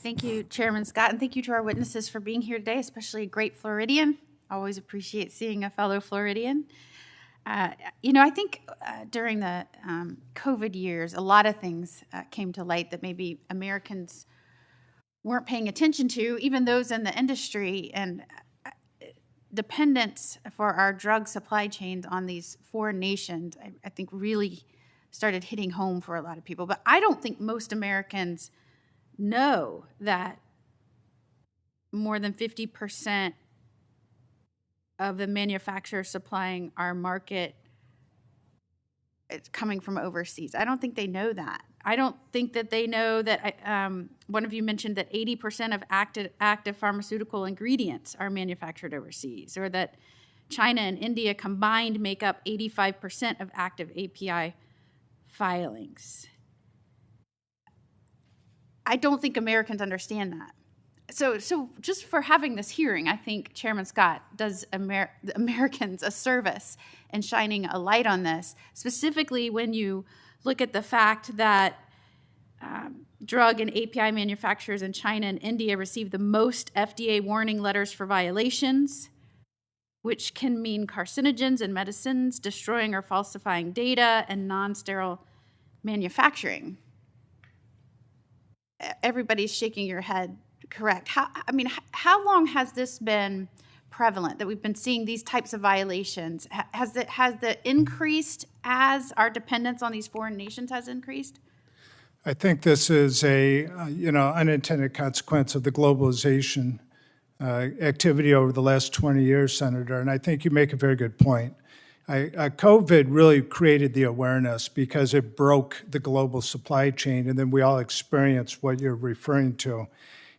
Thank you, Chairman Scott, and thank you to our witnesses for being here today, especially a great Floridian. Always appreciate seeing a fellow Floridian. I think during the COVID years, a lot of things came to light that maybe Americans weren't paying attention to, even those in the industry, and dependence for our drug supply chains on these foreign nations, I think really started hitting home for a lot of people. But I don't think most Americans know that more than 50% of the manufacturers supplying our market is coming from overseas. I don't think they know that. I don't think that they know that, one of you mentioned that 80% of active pharmaceutical ingredients are manufactured overseas, or that China and India combined make up 85% of active API filings. I don't think Americans understand that. So just for having this hearing, I think Chairman Scott does Americans a service in shining a light on this, specifically when you look at the fact that drug and API manufacturers in China and India receive the most FDA warning letters for violations, which can mean carcinogens and medicines, destroying or falsifying data, and non-sterile manufacturing. Everybody's shaking your head. Correct. How long has this been prevalent, that we've been seeing these types of violations? Has it increased as our dependence on these foreign nations has increased? I think this is a unintended consequence of the globalization activity over the last 20 years, Senator. And I think you make a very good point. COVID really created the awareness because it broke the global supply chain, and then we all experienced what you're referring to.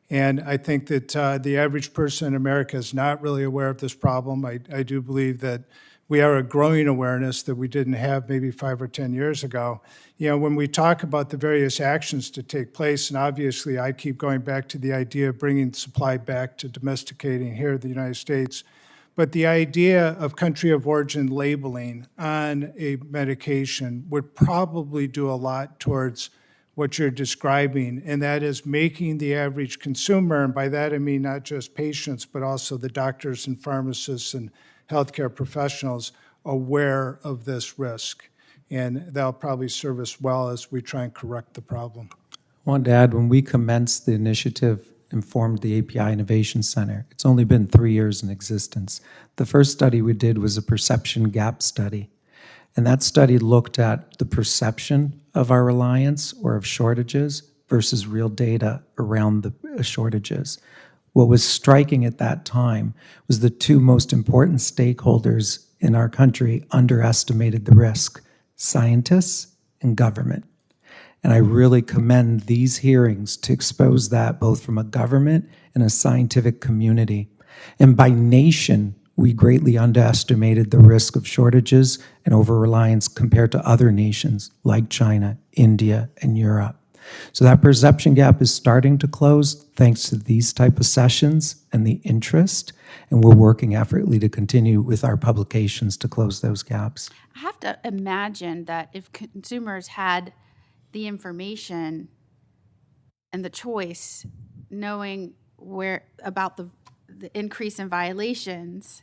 And I think that the average person in America is not really aware of this problem. I do believe that we have a growing awareness that we didn't have maybe 5 or 10 years ago. When we talk about the various actions to take place, and obviously I keep going back to the idea of bringing supply back to domesticating here in the United States, but the idea of country of origin labeling on a medication would probably do a lot towards what you're describing, and that is making the average consumer, and by that I mean not just patients, but also the doctors and pharmacists and healthcare professionals, aware of this risk. And that'll probably serve us well as we try and correct the problem. I wanted to add, when we commenced the initiative and formed the API Innovation Center, it's only been 3 years in existence. The first study we did was a perception gap study. And that study looked at the perception of our reliance or of shortages versus real data around the shortages. What was striking at that time was the two most important stakeholders in our country underestimated the risk: scientists and government. And I really commend these hearings to expose that, both from a government and a scientific community. And by nation, we greatly underestimated the risk of shortages and over-reliance compared to other nations like China, India, and Europe. So that perception gap is starting to close thanks to these type of sessions and the interest, and we're working effortlessly to continue with our publications to close those gaps. I have to imagine that if consumers had the information and the choice, knowing where about the increase in violations,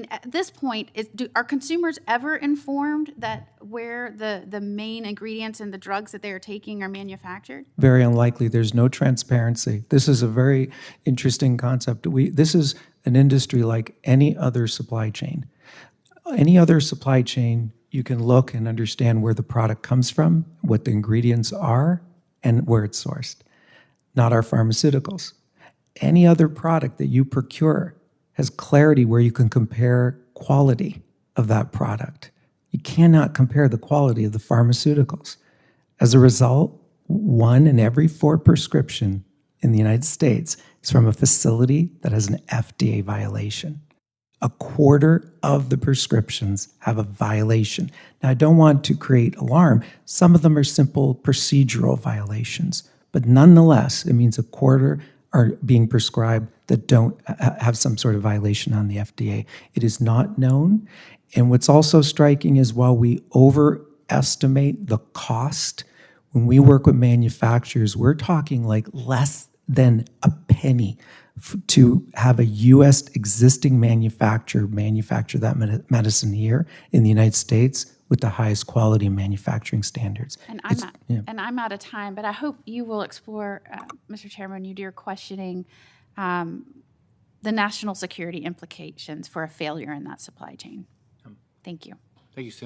at this point, are consumers ever informed that where the main ingredients in the drugs that they are taking are manufactured? Very unlikely. There's no transparency. This is a very interesting concept. This is an industry like any other supply chain. Any other supply chain, you can look and understand where the product comes from, what the ingredients are, and where it's sourced. Not our pharmaceuticals. Any other product that you procure has clarity where you can compare quality of that product. You cannot compare the quality of the pharmaceuticals. As a result, 1 in every 4 prescription in the United States is from a facility that has an FDA violation. 1/4 of the prescriptions have a violation. Now, I don't want to create alarm. Some of them are simple procedural violations, but nonetheless, it means 1/4 are being prescribed that don't have some sort of violation on the FDA. It is not known. And what's also striking is while we overestimate the cost, When we work with manufacturers, we're talking like less than a penny to have a U.S. existing manufacturer manufacture that medicine here in the United States with the highest quality manufacturing standards. And I'm out of time, but I hope you will explore, Mr. Chairman, when you do your questioning, the national security implications for a failure in that supply chain. Thank you. Thank you, Senator.